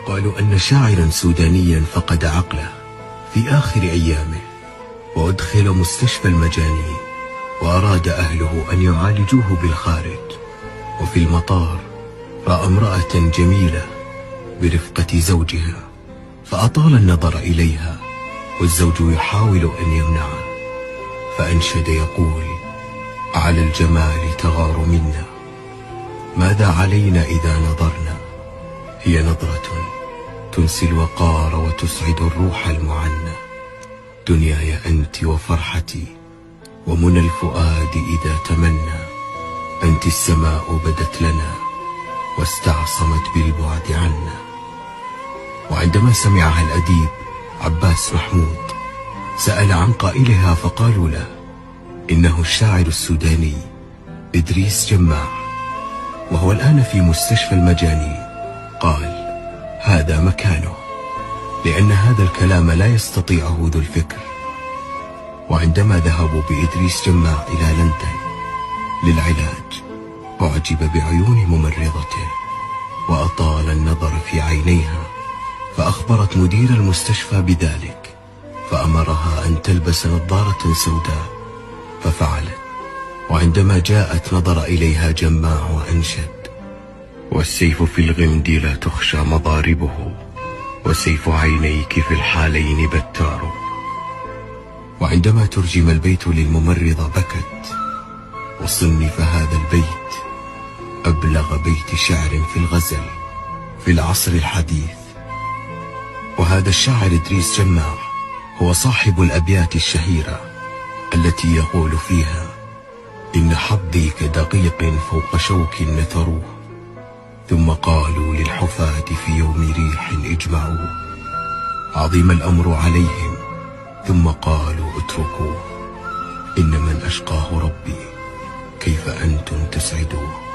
يقال أن شاعرا سودانيا فقد عقله في آخر أيامه، وأدخل مستشفى المجانين، وأراد أهله أن يعالجوه بالخارج. وفي المطار رأى امرأة جميلة برفقة زوجها، فأطال النظر إليها، والزوج يحاول أن يمنعه، فأنشد يقول: على الجمال تغار منا، ماذا علينا إذا نظرنا؟ هي نظرة تنسي الوقار وتسعد الروح المعنى. دنياي أنت وفرحتي، ومنى الفؤاد إذا تمنى. أنت السماء بدت لنا، واستعصمت بالبعد عنا. وعندما سمعها الأديب عباس محمود سأل عن قائلها، فقالوا له: إنه الشاعر السوداني إدريس جماع، وهو الآن في مستشفى المجانين. قال: هذا مكانه، لأن هذا الكلام لا يستطيعه ذو الفكر. وعندما ذهبوا بإدريس جماع إلى لندن للعلاج، أعجب بعيون ممرضته، وأطال النظر في عينيها، فأخبرت مدير المستشفى بذلك، فأمرها أن تلبس نظارة سوداء، ففعلت. وعندما جاءت نظر إليها جماع وأنشد: والسيف في الغمد لا تخشى مضاربه، وسيف عينيك في الحالين بتار. وعندما ترجم البيت للممرضة بكت، وصنف هذا البيت أبلغ بيت شعر في الغزل في العصر الحديث. وهذا الشاعر إدريس جماع هو صاحب الأبيات الشهيرة التي يقول فيها: إن حظي كدقيق فوق شوك نثروه، ثم قالوا للحفاة في يوم ريح اجمعوه، عظم الأمر عليهم ثم قالوا اتركوه، إن من أشقاه ربي كيف أنتم تسعدوه.